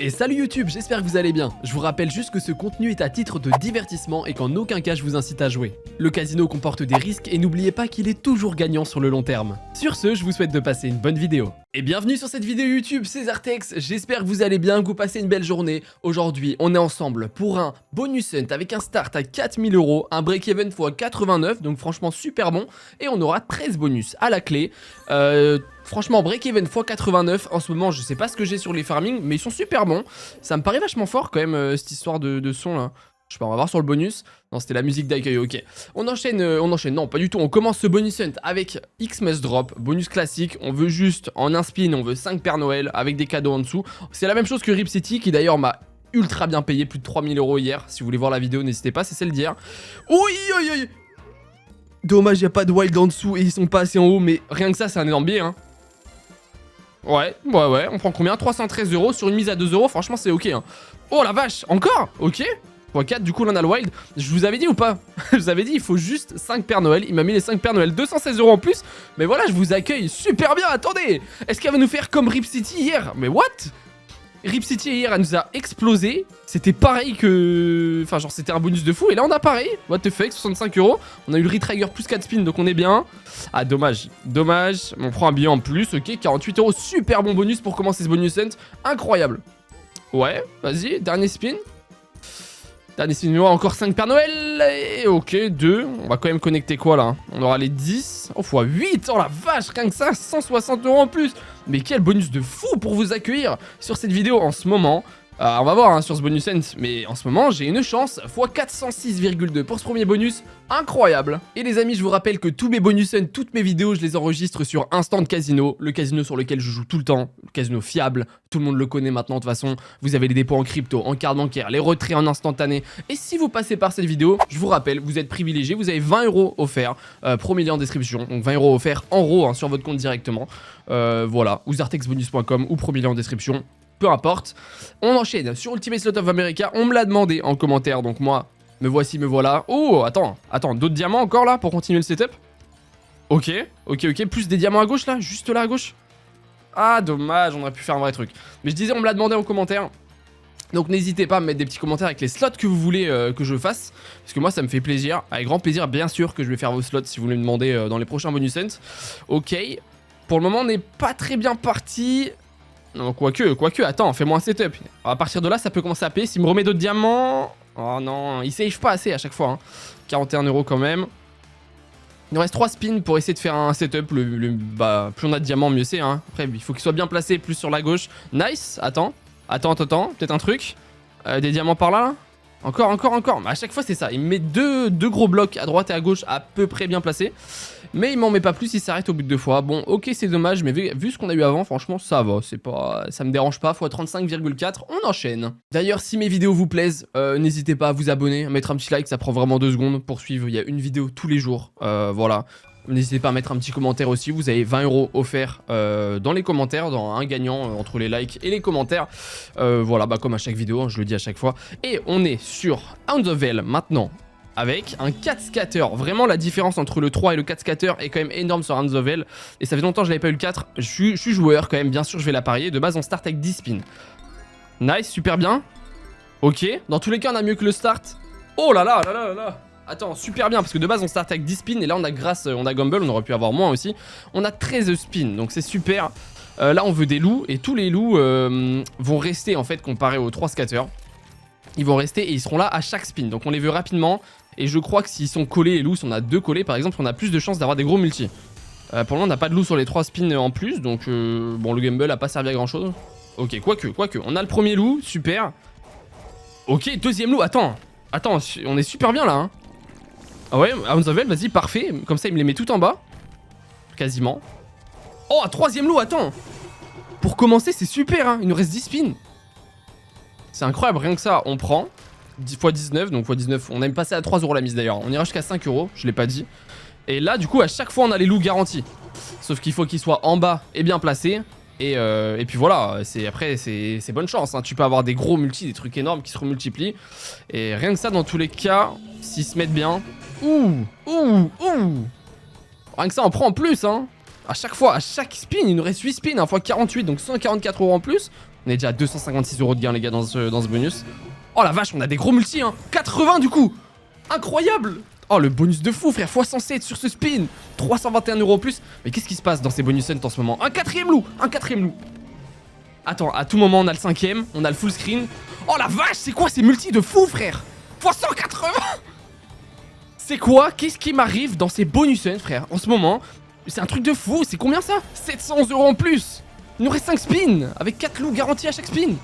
Et salut YouTube, j'espère que vous allez bien. Je vous rappelle juste que ce contenu est à titre de divertissement et qu'en aucun cas je vous incite à jouer. Le casino comporte des risques et n'oubliez pas qu'il est toujours gagnant sur le long terme. Sur ce, je vous souhaite de passer une bonne vidéo. Et bienvenue sur cette vidéo YouTube, c'est Zartex, j'espère que vous allez bien, que vous passez une belle journée. Aujourd'hui, on est ensemble pour un bonus hunt avec un start à 4000 €, un break-even x 89, donc franchement super bon. Et on aura 13 bonus à la clé. Franchement, break-even x 89, en ce moment, je sais pas ce que j'ai sur les farming, mais ils sont super bons. Ça me paraît vachement fort quand même, cette histoire de son là. Je sais pas, on va voir sur le bonus. Non, c'était la musique d'accueil, ok. On enchaîne, non, pas du tout. On commence ce bonus hunt avec Xmas Drop, bonus classique. On veut juste, en un spin, on veut 5 Père Noël avec des cadeaux en dessous. C'est la même chose que Rip City, qui d'ailleurs m'a ultra bien payé, plus de 3000 € hier. Si vous voulez voir la vidéo, n'hésitez pas, c'est celle d'hier. Oui. Dommage, il n'y a pas de wild en dessous et ils sont pas assez en haut, mais rien que ça, c'est un énorme billet, hein. Ouais, on prend combien? 313 € sur une mise à 2 €, franchement c'est ok, hein. Oh la vache, encore? Ok. x4, du coup là on a le wild. Je vous avais dit ou pas? Je vous avais dit, il faut juste 5 Père Noël. Il m'a mis les 5 Père Noël, 216 € en plus. Mais voilà, je vous accueille super bien, attendez. Est-ce qu'elle va nous faire comme Rip City hier? Mais what? Rip City hier, elle nous a explosé. C'était pareil que... Enfin, genre, c'était un bonus de fou. Et là, on a pareil. What the fuck, 65 €. On a eu le Retrigger plus 4 spins, donc on est bien. Ah, dommage. Dommage. On prend un billet en plus. Ok, 48 €. Super bon bonus pour commencer ce bonus hunt. Incroyable. Ouais, vas-y. Dernier spin. Dernier spin. Encore 5 Père Noël. Et ok, 2. On va quand même connecter quoi, là? On aura les 10. Oh, x 8. Oh la vache, rien que ça. 160 € en plus. Mais quel bonus de fou pour vous accueillir sur cette vidéo en ce moment. On va voir hein, sur ce bonus hunt, mais en ce moment j'ai une chance x 406,2 pour ce premier bonus, incroyable. Et les amis, je vous rappelle que tous mes bonus hunt, toutes mes vidéos, je les enregistre sur Instant Casino, le casino sur lequel je joue tout le temps, le casino fiable, tout le monde le connaît maintenant de toute façon. Vous avez les dépôts en crypto, en carte bancaire, les retraits en instantané. Et si vous passez par cette vidéo, je vous rappelle, vous êtes privilégié, vous avez 20 € offerts, premier lien en description, donc 20 € offerts en RAW hein, sur votre compte directement. Voilà, ou zartexbonus.com ou premier lien en description. Peu importe. On enchaîne sur Ultimate Slot of America. On me l'a demandé en commentaire, donc moi, me voici, me voilà. Oh, attends, d'autres diamants encore là pour continuer le setup. Ok, plus des diamants à gauche là, juste là à gauche. Ah, dommage, on aurait pu faire un vrai truc. Mais je disais, on me l'a demandé en commentaire. Donc n'hésitez pas à me mettre des petits commentaires avec les slots que vous voulez que je fasse. Parce que moi ça me fait plaisir, avec grand plaisir bien sûr que je vais faire vos slots si vous voulez me demander dans les prochains bonus hunt. Ok, pour le moment on n'est pas très bien parti. Non, quoique, attends, fais-moi un setup. À partir de là, ça peut commencer à payer. S'il me remet d'autres diamants... Oh non, il save pas assez à chaque fois. Hein. 41 € quand même. Il nous reste 3 spins pour essayer de faire un setup. Bah, plus on a de diamants, mieux c'est. Hein. Après, il faut qu'il soit bien placé, plus sur la gauche. Nice, attends. Peut-être un truc. Des diamants par là. Encore. Mais à chaque fois, c'est ça. Il me met deux gros blocs à droite et à gauche à peu près bien placés. Mais il m'en met pas plus, il s'arrête au bout de 2 fois. Bon, ok, c'est dommage, mais vu ce qu'on a eu avant, franchement, ça va. Ça me dérange pas. X 35,4, on enchaîne. D'ailleurs, si mes vidéos vous plaisent, n'hésitez pas à vous abonner, à mettre un petit like, ça prend vraiment 2 secondes pour suivre. Il y a une vidéo tous les jours. Voilà. N'hésitez pas à mettre un petit commentaire aussi, vous avez 20 € offerts dans les commentaires, dans un gagnant entre les likes et les commentaires. Voilà, bah comme à chaque vidéo, hein, je le dis à chaque fois. Et on est sur Hounds of Hell maintenant, avec un 4 scatter. Vraiment la différence entre le 3 et le 4 scatter est quand même énorme sur Hounds of Hell. Et ça fait longtemps que je n'avais pas eu le 4, je suis joueur quand même, bien sûr je vais la parier. De base on start avec 10 spins. Nice, super bien. Ok, dans tous les cas on a mieux que le start. Oh là là. Attends, super bien, parce que de base on start avec 10 spins et là on a Gamble, on aurait pu avoir moins aussi. On a 13 spins, donc c'est super. Là on veut des loups et tous les loups vont rester en fait comparé aux 3 scatters. Ils vont rester et ils seront là à chaque spin, donc on les veut rapidement. Et je crois que s'ils sont collés les loups, si on a 2 collés par exemple, on a plus de chances d'avoir des gros multis. Pour le moment on n'a pas de loups sur les 3 spins en plus, donc bon le Gamble a pas servi à grand chose. Ok, quoique, on a le premier loup, super. Ok, deuxième loup, attends, on est super bien là hein. Ah ouais, Hounds of Hell, vas-y, parfait. Comme ça, il me les met tout en bas. Quasiment. Oh, un troisième loup, attends. Pour commencer, c'est super, hein. Il nous reste 10 spins. C'est incroyable, rien que ça, on prend. 10 x 19, donc x 19. On aime passer à 3 € la mise d'ailleurs. On ira jusqu'à 5 €, je l'ai pas dit. Et là, du coup, à chaque fois, on a les loups garantis. Sauf qu'il faut qu'ils soient en bas et bien placés. Et puis voilà, après c'est bonne chance, hein. Tu peux avoir des gros multis, des trucs énormes qui se remultiplient. Et rien que ça, dans tous les cas, s'ils se mettent bien. Ouh. Rien que ça, on prend en plus, hein. À chaque fois, à chaque spin, il nous reste 8 spins, hein, x 48, donc 144 € en plus. On est déjà à 256 € de gain, les gars, dans ce bonus. Oh la vache, on a des gros multis, hein. 80 du coup. Incroyable. Oh, le bonus de fou, frère. x107 sur ce spin. 321 € en plus. Mais qu'est-ce qui se passe dans ces bonus hunt en ce moment? Un quatrième loup. Un quatrième loup. Attends, à tout moment, on a le cinquième. On a le full screen. Oh la vache, c'est quoi ces multis de fou, frère? x180. C'est quoi? Qu'est-ce qui m'arrive dans ces bonus hunt, frère? En ce moment, c'est un truc de fou. C'est combien ça? 700 € en plus. Il nous reste 5 spins. Avec 4 loups garantis à chaque spin.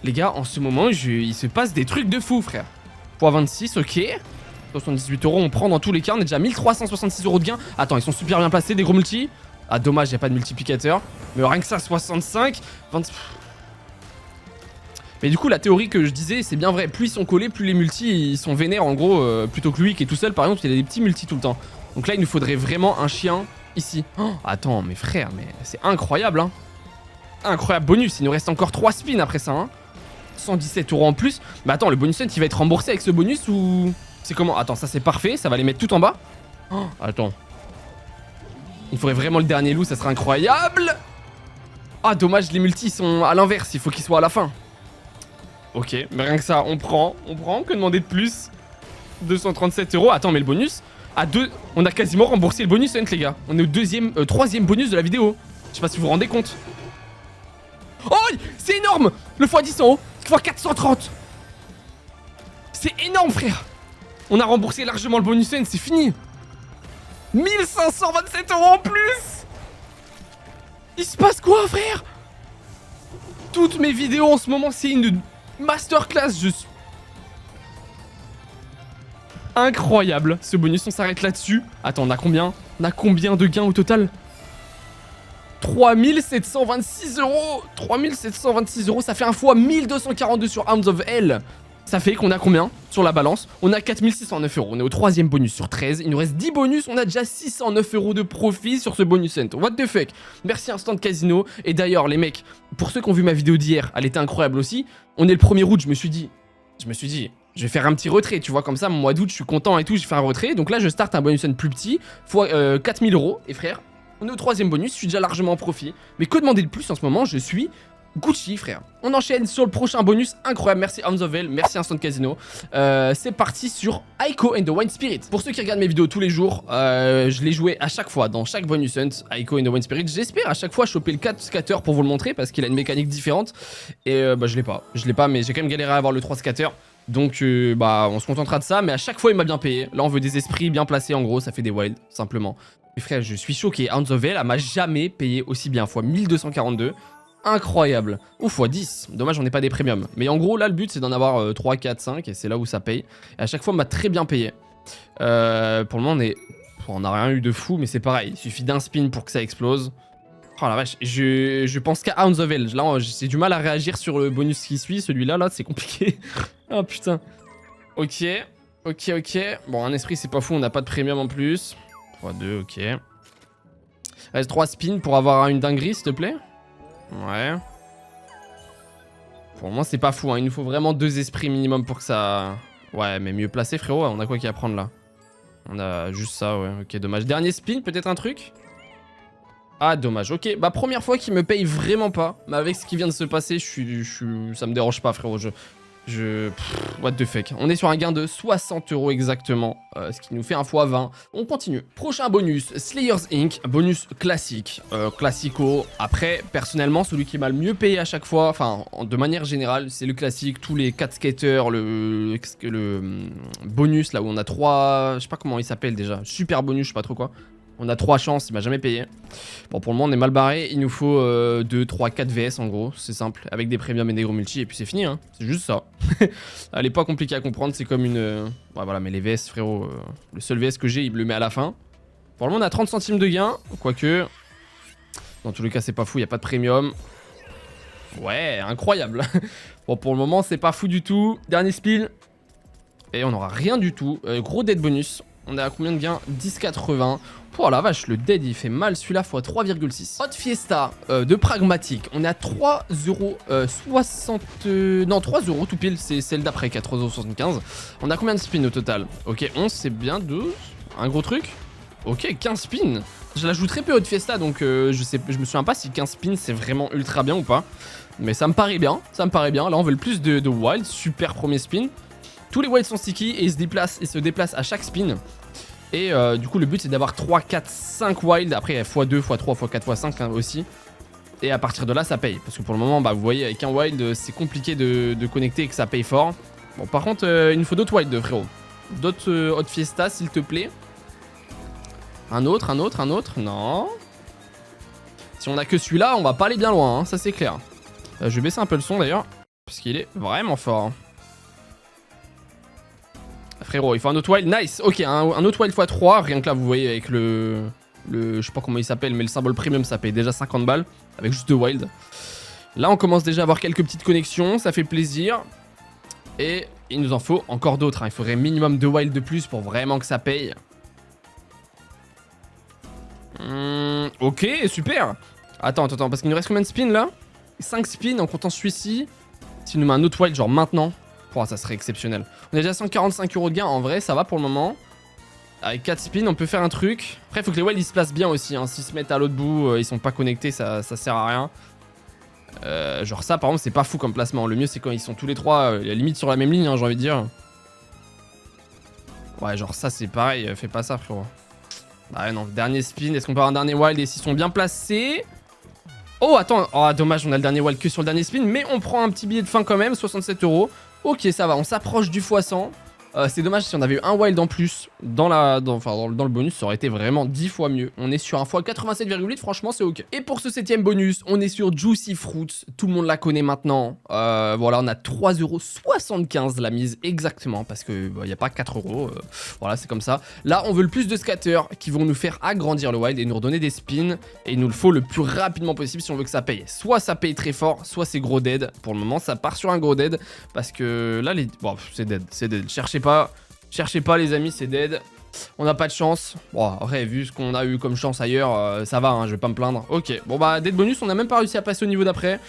Les gars, en ce moment, il se passe des trucs de fou, frère. x26, ok. 78 €, on prend dans tous les cas. On est déjà à 1366 € de gain. Attends, ils sont super bien placés, des gros multis. Ah, dommage, il n'y a pas de multiplicateur. Mais rien que ça, 65. 20... Mais du coup, la théorie que je disais, c'est bien vrai. Plus ils sont collés, plus les multis, ils sont vénères, en gros. Plutôt que lui qui est tout seul, par exemple, il a des petits multis tout le temps. Donc là, il nous faudrait vraiment un chien ici. Oh, attends, mais frère, mais c'est incroyable, hein. Incroyable bonus. Il nous reste encore 3 spins après ça, hein. 117 € en plus. Mais attends, le bonus hunt, il va être remboursé avec ce bonus ou... C'est comment? Attends, ça c'est parfait. Ça va les mettre tout en bas. Oh, attends. Il faudrait vraiment le dernier loup, ça serait incroyable. Ah, dommage, les multis sont à l'inverse. Il faut qu'ils soient à la fin. Ok, mais rien que ça, on prend. Que demander de plus? 237 €. Attends, mais le bonus à 2... On a quasiment remboursé le bonus hunt, les gars. On est au troisième bonus de la vidéo. Je sais pas si vous vous rendez compte. Oh, c'est énorme. Le x10 en haut. x430. C'est énorme, frère. On a remboursé largement le bonus hunt, c'est fini. 1527 € en plus. Il se passe quoi, frère? Toutes mes vidéos en ce moment, c'est une masterclass. Je suis... Incroyable. Ce bonus, on s'arrête là-dessus. Attends, on a combien? On a combien de gains au total? 3726 €. 3726 €, ça fait un fois 1242 sur Hounds of Hell. Ça fait qu'on a combien sur la balance? On a 4609 €. On est au troisième bonus sur 13. Il nous reste 10 bonus. On a déjà 609 € de profit sur ce bonus hunt. What the fuck? Merci Instant Casino. Et d'ailleurs, les mecs, pour ceux qui ont vu ma vidéo d'hier, elle était incroyable aussi. On est le 1er août, je me suis dit, je vais faire un petit retrait, tu vois, comme ça, mon mois d'août, je suis content et tout, j'ai fait un retrait. Donc là, je starte un bonus hunt plus petit, fois 4000 €. Et frère, on est au troisième bonus, je suis déjà largement en profit. Mais que demander de plus en ce moment? Je suis Gucci, frère. On enchaîne sur le prochain bonus incroyable. Merci Hounds of Hell, merci Instant Casino. C'est parti sur Aiko and the Wine Spirit. Pour ceux qui regardent mes vidéos tous les jours, je l'ai joué à chaque fois dans chaque bonus hunt, Aiko and the Wine Spirit. J'espère à chaque fois choper le 4 scatter pour vous le montrer parce qu'il a une mécanique différente. Et bah je l'ai pas, mais j'ai quand même galéré à avoir le 3 scatter. Donc bah on se contentera de ça, mais à chaque fois il m'a bien payé. Là on veut des esprits bien placés en gros, ça fait des wilds simplement. Et frère, je suis choqué, Hounds of Hell, elle m'a jamais payé aussi bien, fois 1242. Incroyable. Ou fois 10. Dommage, on n'est pas des premiums. Mais en gros, là, le but, c'est d'en avoir 3, 4, 5. Et c'est là où ça paye. Et à chaque fois, on m'a très bien payé. Pour le moment, on n'a rien eu de fou, mais c'est pareil. Il suffit d'un spin pour que ça explose. Oh la vache. Je pense qu'à Hounds of Hell. Là, j'ai du mal à réagir sur le bonus qui suit. Celui-là, là, c'est compliqué. Oh putain. Ok. Bon, un esprit, c'est pas fou. On n'a pas de premium en plus. 3, 2, ok. Reste 3 spins pour avoir une dinguerie, s'il te plaît. Ouais. Pour moi, c'est pas fou, hein. Il nous faut vraiment 2 esprits minimum pour que ça... Ouais, mais mieux placé, frérot. On a quoi qui à prendre, là? On a juste ça, ouais. Ok, dommage. Dernier spin, peut-être un truc? Ah, dommage. Ok, bah première fois qu'il me paye vraiment pas. Mais avec ce qui vient de se passer, ça me dérange pas, frérot. What the fuck. On est sur un gain de 60 € exactement, ce qui nous fait un x20. On continue. Prochain bonus, Slayers Inc. Bonus classique, classico. Après, personnellement, celui qui m'a le mieux payé à chaque fois, enfin, de manière générale, c'est le classique. Tous les 4 skaters, le bonus, là où on a 3... Je sais pas comment il s'appelle déjà. Super bonus, je sais pas trop quoi. On a 3 chances, il m'a jamais payé. Bon, pour le moment, on est mal barré. Il nous faut 2, 3, 4 VS en gros. C'est simple. Avec des premiums et des gros multi. Et puis c'est fini, hein. C'est juste ça. Elle est pas compliquée à comprendre. C'est comme une... Ouais, voilà, mais les VS, frérot. Le seul VS que j'ai, il me le met à la fin. Pour le moment, on a 30 centimes de gain. Quoique. Dans tous les cas, c'est pas fou. Il n'y a pas de premium. Ouais, incroyable. Bon, pour le moment, c'est pas fou du tout. Dernier spill. Et on n'aura rien du tout. Gros dead bonus. On est à combien de gains? 10,80. Oh la vache, le dead il fait mal celui-là fois 3,6. Hot Fiesta de pragmatique. On est à 3,60 €. Non, 3 € tout pile. C'est celle d'après, 4,75 €. On a combien de spins au total? Ok, 11, c'est bien. 12. Un gros truc. Ok, 15 spins. Je la joue très peu haute fiesta, donc je me souviens pas si 15 spins c'est vraiment ultra bien ou pas. Mais ça me paraît bien, ça me paraît bien. Là on veut le plus de wild, super premier spin. Tous les wilds sont sticky et ils se déplacent à chaque spin. Et du coup le but c'est d'avoir 3, 4, 5 wild. Après x2, x3, x4, x5 hein, aussi. Et à partir de là ça paye. Parce que pour le moment bah, vous voyez avec un wild c'est compliqué de connecter et que ça paye fort. Bon par contre il nous faut d'autres wild frérot. D'autres hot fiesta s'il te plaît. Un autre, non. Si on a que celui-là, on va pas aller bien loin, hein, ça c'est clair. Je vais baisser un peu le son d'ailleurs, parce qu'il est vraiment fort. Frérot, il faut un autre wild, nice. Ok, un autre wild x3, rien que là vous voyez avec le je sais pas comment il s'appelle, mais le symbole premium ça paye déjà 50 balles, avec juste 2 wild. Là on commence déjà à avoir quelques petites connexions, ça fait plaisir. Et il nous en faut encore d'autres, hein. Il faudrait minimum 2 wild de plus pour vraiment que ça paye. Ok, super. Attends, parce qu'il nous reste combien de spins là? 5 spins en comptant celui-ci. S'il nous met un autre wild genre maintenant, oh, ça serait exceptionnel. On a déjà 145 € de gain, en vrai ça va pour le moment. Avec 4 spins on peut faire un truc. Après il faut que les wilds ils se placent bien aussi, hein. S'ils se mettent à l'autre bout, ils sont pas connectés, ça sert à rien. Genre ça par exemple c'est pas fou comme placement. Le mieux c'est quand ils sont tous les trois la limite sur la même ligne, hein, j'ai envie de dire. Ouais genre ça c'est pareil, fais pas ça frérot. Bah ouais, non, dernier spin, est-ce qu'on peut avoir un dernier wild et s'ils sont bien placés? Oh attends, oh dommage on a le dernier wild que sur le dernier spin, mais on prend un petit billet de fin quand même, 67 €. Ok ça va, on s'approche du x100. C'est dommage si on avait eu un wild en plus dans le bonus, ça aurait été vraiment 10 fois mieux. On est sur un x 87,8, franchement c'est ok. Et pour ce 7ème bonus, on est sur Juicy Fruits, tout le monde la connaît maintenant. Voilà, on a 3,75 € la mise exactement, parce que bah, y a pas 4 €, voilà c'est comme ça. Là on veut le plus de scatters qui vont nous faire agrandir le wild et nous redonner des spins. Et il nous le faut le plus rapidement possible si on veut que ça paye. Soit ça paye très fort, soit c'est gros dead. Pour le moment ça part sur un gros dead, parce que là bon, c'est dead, cherchez pas les amis, c'est dead. On n'a pas de chance. Bon, après, vu ce qu'on a eu comme chance ailleurs, ça va, hein, je vais pas me plaindre. Ok, bon bah, dead bonus, on n'a même pas réussi à passer au niveau d'après.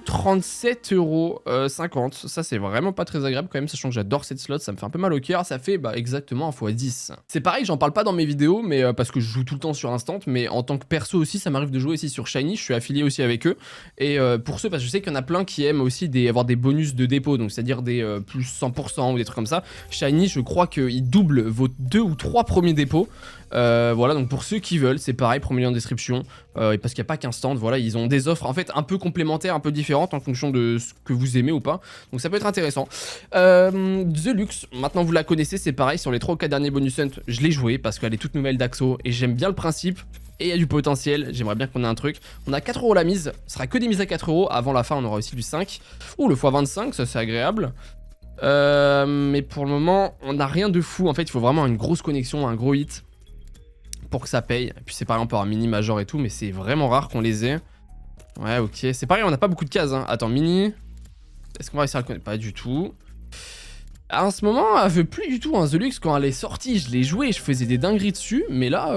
37,50 €. Ça, c'est vraiment pas très agréable quand même, sachant que j'adore cette slot, ça me fait un peu mal au cœur. Ça fait bah, exactement 1 x 10. C'est pareil, j'en parle pas dans mes vidéos, mais parce que je joue tout le temps sur Instant, mais en tant que perso aussi, ça m'arrive de jouer aussi sur Shiny. Je suis affilié aussi avec eux. Et pour ceux, parce que je sais qu'il y en a plein qui aiment aussi avoir des bonus de dépôt, donc c'est-à-dire des plus 100% ou des trucs comme ça. Shiny, je crois qu'il double vos 2 ou 3 premiers dépôts. Voilà, donc pour ceux qui veulent, c'est pareil, premier lien en description. Et parce qu'il n'y a pas qu'un stand, voilà, ils ont des offres en fait un peu complémentaires, un peu différentes en fonction de ce que vous aimez ou pas. Donc ça peut être intéressant. The Lux, maintenant vous la connaissez, c'est pareil, sur les 3 ou 4 derniers bonus hunt, je l'ai joué parce qu'elle est toute nouvelle d'Axo et j'aime bien le principe. Et il y a du potentiel, j'aimerais bien qu'on ait un truc. On a 4 € la mise, ce sera que des mises à 4 €. Avant la fin, on aura aussi du 5. Ouh, le x25, ça c'est agréable. Mais pour le moment, on n'a rien de fou. En fait, il faut vraiment une grosse connexion, un gros hit pour que ça paye. Et puis c'est pareil, on peut avoir mini, major et tout, mais c'est vraiment rare qu'on les ait. Ouais, ok. C'est pareil, on n'a pas beaucoup de cases. Hein. Attends, mini. Est-ce qu'on va réussir à le connaître? Pas du tout. En ce moment, elle veut plus du tout. Hein. The Lux, quand elle est sortie, je l'ai joué, je faisais des dingueries dessus, mais là,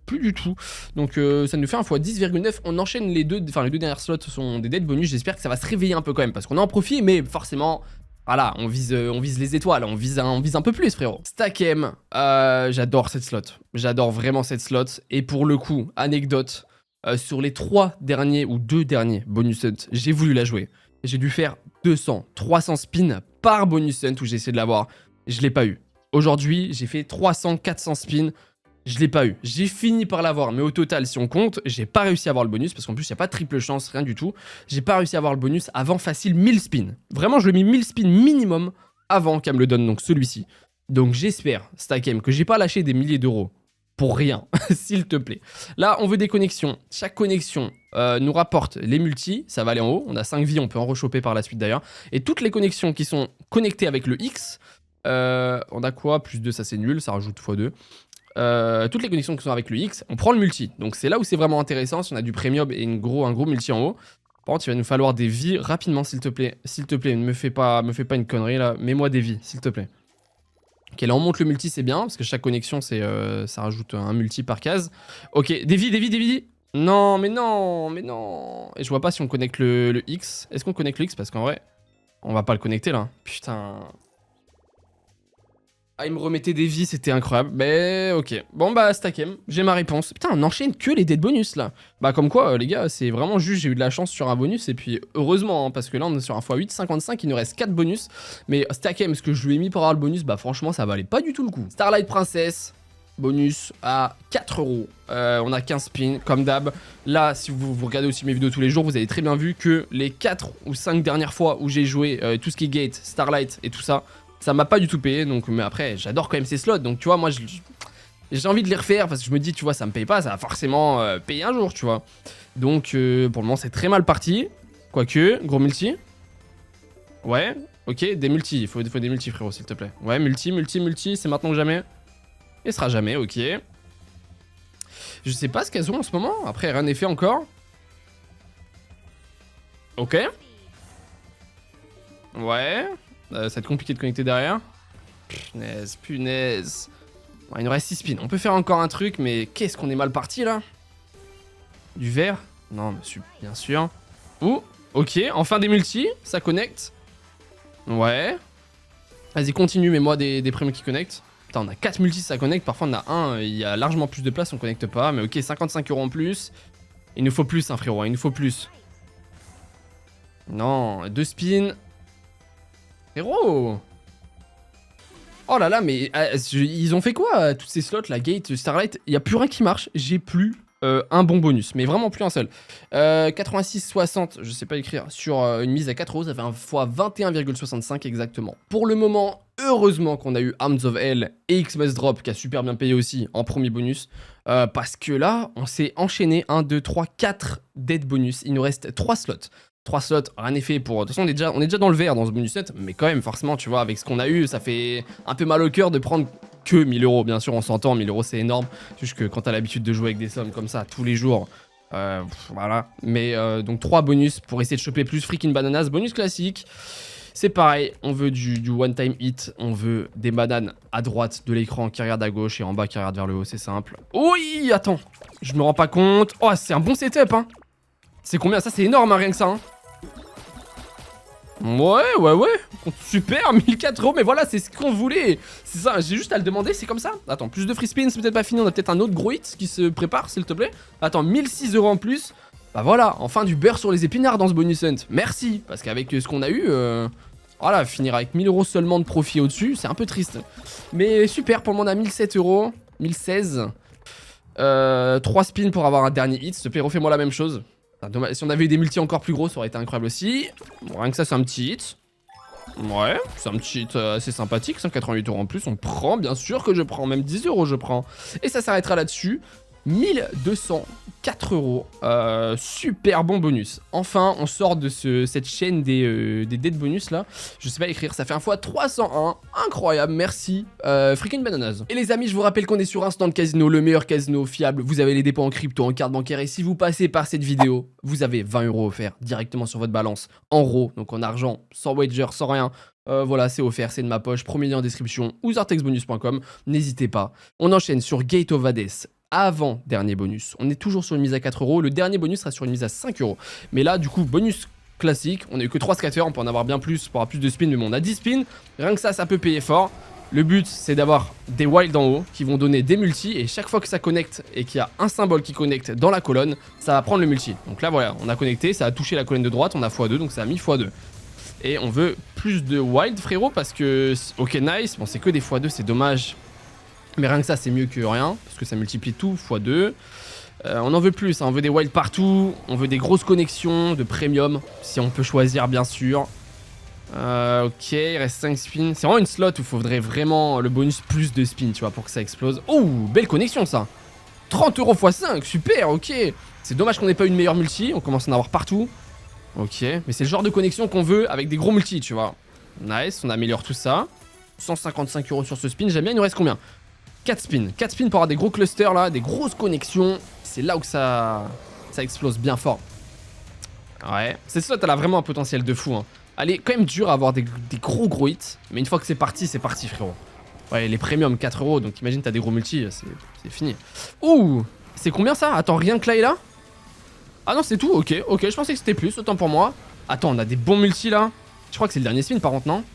plus du tout. Donc ça nous fait un x 10,9. On enchaîne les deux dernières slots sont des dead bonus. J'espère que ça va se réveiller un peu quand même, parce qu'on a en profit, mais forcément. Voilà, on vise les étoiles, on vise un peu plus, frérot. Stakem, j'adore cette slot. J'adore vraiment cette slot. Et pour le coup, anecdote, sur les 3 derniers ou 2 derniers bonus hunt, j'ai voulu la jouer. J'ai dû faire 200, 300 spins par bonus hunt où j'ai essayé de l'avoir. Je l'ai pas eu. Aujourd'hui, j'ai fait 300, 400 spins. Je l'ai pas eu. J'ai fini par l'avoir, mais au total, si on compte, j'ai pas réussi à avoir le bonus, parce qu'en plus, il n'y a pas de triple chance, rien du tout. J'ai pas réussi à avoir le bonus avant facile 1000 spins. Vraiment, je lui ai mis 1000 spins minimum avant qu'elle me le donne, donc celui-ci. Donc j'espère, Stakem, que j'ai pas lâché des milliers d'euros pour rien, s'il te plaît. Là, on veut des connexions. Chaque connexion nous rapporte les multis, ça va aller en haut. On a 5 vies, on peut en rechoper par la suite d'ailleurs. Et toutes les connexions qui sont connectées avec le X, on a quoi? Plus 2, ça c'est nul, ça rajoute x2. Toutes les connexions qui sont avec le X, on prend le multi. Donc c'est là où c'est vraiment intéressant, si on a du premium et un gros multi en haut. Par contre, il va nous falloir des vies rapidement, s'il te plaît. S'il te plaît, ne me fais pas une connerie là. Mets-moi des vies, s'il te plaît. Ok, là on monte le multi, c'est bien, parce que chaque connexion, ça rajoute un multi par case. Ok, des vies. Non, mais non. Et je vois pas si on connecte le X. Est-ce qu'on connecte le X? Parce qu'en vrai, on va pas le connecter là. Putain. Ah, il me remettait des vies, c'était incroyable. Mais ok. Bon bah, Stackem, j'ai ma réponse. Putain, on enchaîne que les dead bonus là. Bah comme quoi, les gars, c'est vraiment juste, j'ai eu de la chance sur un bonus. Et puis heureusement, hein, parce que là, on est sur un x8, 55, il nous reste 4 bonus. Mais Stackem, ce que je lui ai mis pour avoir le bonus, bah franchement, ça valait pas du tout le coup. Starlight Princess, bonus à 4 euros. On a 15 spins, comme d'hab. Là, si vous regardez aussi mes vidéos tous les jours, vous avez très bien vu que les 4 ou 5 dernières fois où j'ai joué tout ce qui est Gate, Starlight et tout ça, ça m'a pas du tout payé. Donc, mais après, j'adore quand même ces slots. Donc, tu vois, moi, j'ai envie de les refaire parce que je me dis, tu vois, ça me paye pas, ça va forcément payer un jour, tu vois. Donc, pour le moment, c'est très mal parti. Quoique, gros multi. Ouais, ok, des multis. Il faut des multis, frérot, s'il te plaît. Ouais, multi, c'est maintenant que jamais. Et sera jamais, ok. Je sais pas ce qu'elles ont en ce moment. Après, rien n'est fait encore. Ok. Ouais. Ça va être compliqué de connecter derrière. Punaise, punaise. Ouais, il nous reste 6 spins. On peut faire encore un truc, mais qu'est-ce qu'on est mal parti là? Du vert? Non, monsieur, bien sûr. Ouh, ok. Enfin des multis. Ça connecte. Ouais. Vas-y, continue, mets-moi des premiers qui connectent. Putain, on a 4 multis, ça connecte. Parfois, on a un, il y a largement plus de place, on connecte pas. Mais ok, 55 € en plus. Il nous faut plus, hein, frérot. Il nous faut plus. Non, 2 spins. Frérot. Oh là là, mais ils ont fait quoi, tous ces slots, la Gate, Starlight? Il n'y a plus rien qui marche. J'ai plus un bon bonus. Mais vraiment plus un seul. 86,60, je sais pas écrire, sur une mise à 4 euros. Ça fait un fois 21,65 exactement. Pour le moment, heureusement qu'on a eu Arms of Hell et Xmas Drop, qui a super bien payé aussi en premier bonus. Parce que là, on s'est enchaîné 1, 2, 3, 4 dead bonus. Il nous reste 3 slots. 3 slots, rien n'est fait pour... De toute façon, on est déjà dans le vert dans ce bonus set, mais quand même, forcément, tu vois, avec ce qu'on a eu, ça fait un peu mal au cœur de prendre que 1000 €. Bien sûr, on s'entend, 1000 € c'est énorme. Juste que quand t'as l'habitude de jouer avec des sommes comme ça tous les jours, voilà. Mais donc 3 bonus pour essayer de choper plus Freaking Bananas. Bonus classique, c'est pareil, on veut du one-time hit, on veut des bananes à droite de l'écran qui regardent à gauche et en bas qui regardent vers le haut, c'est simple. Oui, attends, je me rends pas compte. Oh, c'est un bon setup, hein. C'est combien? Ça, c'est énorme, hein, rien que ça, hein. Ouais. Super, 1004 €, mais voilà, c'est ce qu'on voulait. C'est ça, j'ai juste à le demander, c'est comme ça. Attends, plus de free spin, c'est peut-être pas fini. On a peut-être un autre gros hit qui se prépare, s'il te plaît. Attends, 1006 € en plus. Bah voilà, enfin du beurre sur les épinards dans ce bonus hunt. Merci, parce qu'avec ce qu'on a eu, voilà, finir avec 1000 € seulement de profit au-dessus, c'est un peu triste. Mais super, pour le moment, on a 1007 €, 1016. 3 spins pour avoir un dernier hit. S'il te plaît, refais-moi la même chose. Dommage. Si on avait eu des multis encore plus gros, ça aurait été incroyable aussi. Bon, rien que ça, c'est un petit hit. Ouais, c'est un petit hit assez sympathique. 188 € en plus, on prend, bien sûr que je prends. Même 10 € je prends. Et ça s'arrêtera là-dessus. 1204 €. Super bon bonus. Enfin, on sort de cette chaîne des dead bonus là. Je sais pas écrire, ça fait un fois 301. Incroyable, merci. Freaking Bananas. Et les amis, je vous rappelle qu'on est sur Instant Casino, le meilleur casino fiable. Vous avez les dépôts en crypto, en carte bancaire. Et si vous passez par cette vidéo, vous avez 20 € offerts directement sur votre balance. En RAW, donc en argent, sans wager, sans rien. Voilà, c'est offert, c'est de ma poche. Premier lien en description ou zartexbonus.com. N'hésitez pas. On enchaîne sur Gate of Hades. Avant dernier bonus. On est toujours sur une mise à 4 €. Le dernier bonus sera sur une mise à 5 €. Mais là, du coup, bonus classique. On a eu que 3 scatters. On peut en avoir bien plus pour avoir plus de spins. Mais bon, on a 10 spins. Rien que ça peut payer fort. Le but, c'est d'avoir des wilds en haut qui vont donner des multis. Et chaque fois que ça connecte et qu'il y a un symbole qui connecte dans la colonne, ça va prendre le multi. Donc là, voilà, on a connecté. Ça a touché la colonne de droite. On a x2. Donc ça a mis x2. Et on veut plus de wild, frérot. Parce que, ok, nice. Bon, c'est que des x2. C'est dommage. Mais rien que ça, c'est mieux que rien, parce que ça multiplie tout, x2. On en veut plus, hein, on veut des wilds partout, on veut des grosses connexions, de premium, si on peut choisir, bien sûr. Ok, il reste 5 spins. C'est vraiment une slot où il faudrait vraiment le bonus plus de spins, tu vois, pour que ça explose. Oh, belle connexion, ça. 30 € x 5, super, ok. C'est dommage qu'on n'ait pas une meilleure multi, on commence à en avoir partout. Ok, mais c'est le genre de connexion qu'on veut avec des gros multis, tu vois. Nice, on améliore tout ça. 155 € sur ce spin, j'aime bien, il nous reste combien? 4 spins. 4 spins pour avoir des gros clusters là, des grosses connexions. C'est là où ça explose bien fort. Ouais. Cette slot, elle a vraiment un potentiel de fou. Hein. Elle est quand même dure à avoir des gros hits. Mais une fois que c'est parti, frérot. Ouais, les premium 4 €. Donc imagine, t'as des gros multis, c'est fini. Ouh, c'est combien ça? Attends, rien que là et là? Ah non, c'est tout. Ok, je pensais que c'était plus. Autant pour moi. Attends, on a des bons multis là. Je crois que c'est le dernier spin par contre, non?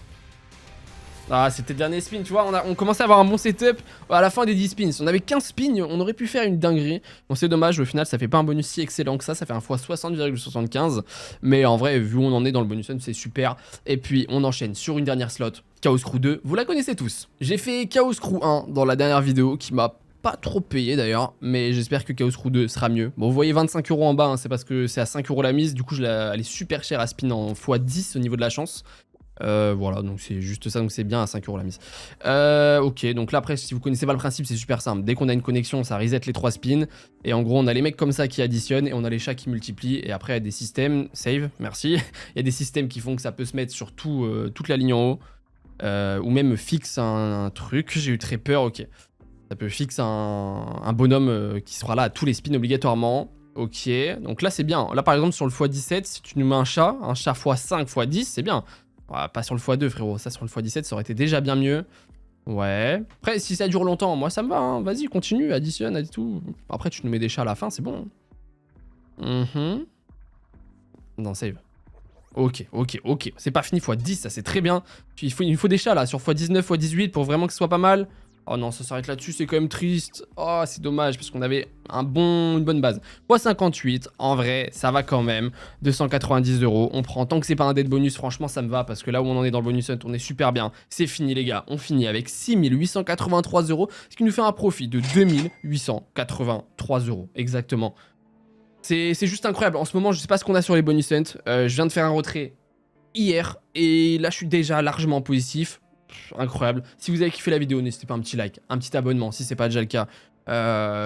Ah, c'était le dernier spin, tu vois, on commençait à avoir un bon setup à la fin des 10 spins. Si on avait 15 spins, on aurait pu faire une dinguerie. Bon, c'est dommage, au final, ça fait pas un bonus si excellent que ça fait un x 60,75. Mais en vrai, vu où on en est dans le bonus hunt, c'est super. Et puis, on enchaîne sur une dernière slot, Chaos Crew 2, vous la connaissez tous. J'ai fait Chaos Crew 1 dans la dernière vidéo qui m'a pas trop payé d'ailleurs, mais j'espère que Chaos Crew 2 sera mieux. Bon, vous voyez 25 € en bas, hein, c'est parce que c'est à 5 € la mise, du coup elle est super chère à spin en x10 au niveau de la chance. Voilà, donc c'est juste ça, donc c'est bien à 5 € la mise. Ok, donc là après, si vous connaissez pas le principe, c'est super simple. Dès qu'on a une connexion, ça reset les 3 spins. Et en gros, on a les mecs comme ça qui additionnent et on a les chats qui multiplient. Et après, il y a des systèmes, save, merci. Il y a des systèmes qui font que ça peut se mettre sur toute la ligne en haut. Ou même fixe un truc, j'ai eu très peur, ok. Ça peut fixer un bonhomme qui sera là à tous les spins obligatoirement. Ok, donc là c'est bien. Là par exemple sur le x17, si tu nous mets un chat x5, x10, c'est bien. Ouais, pas sur le x2 frérot, ça sur le x17 ça aurait été déjà bien mieux. Ouais. Après si ça dure longtemps, moi ça me va, hein. Vas-y continue, additionne et tout. Après tu nous mets des chats à la fin, c'est bon. Non, save. Ok. C'est pas fini x10, ça c'est très bien. Il nous faut des chats là sur x19, x18 pour vraiment que ce soit pas mal. Oh non, ça s'arrête là-dessus, c'est quand même triste. Oh, c'est dommage, parce qu'on avait une bonne base. x58, en vrai, ça va quand même. 290 €, on prend. Tant que c'est pas un dead bonus, franchement, ça me va, parce que là où on en est dans le bonus hunt, on est super bien. C'est fini, les gars. On finit avec 6883 €, ce qui nous fait un profit de 2883 €, exactement. C'est juste incroyable. En ce moment, je sais pas ce qu'on a sur les bonus hunt. Je viens de faire un retrait hier, et là, je suis déjà largement positif. Incroyable. Si vous avez kiffé la vidéo, n'hésitez pas un petit like, un petit abonnement si c'est pas déjà le cas.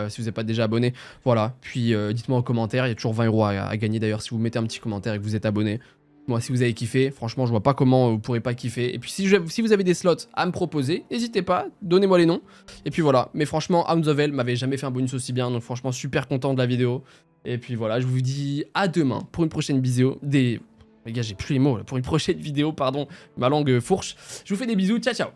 Si vous n'êtes pas déjà abonné, voilà. Puis dites-moi en commentaire, il y a toujours 20 € à gagner d'ailleurs si vous mettez un petit commentaire et que vous êtes abonné. Moi, si vous avez kiffé, franchement, je vois pas comment vous pourrez pas kiffer. Et puis si vous avez des slots à me proposer, n'hésitez pas, donnez-moi les noms. Et puis voilà. Mais franchement, Hounds of Hell m'avait jamais fait un bonus aussi bien, donc franchement, super content de la vidéo. Et puis voilà, je vous dis à demain pour une prochaine vidéo. Les gars, j'ai plus les mots là. Pour une prochaine vidéo, pardon, ma langue fourche. Je vous fais des bisous, ciao ciao.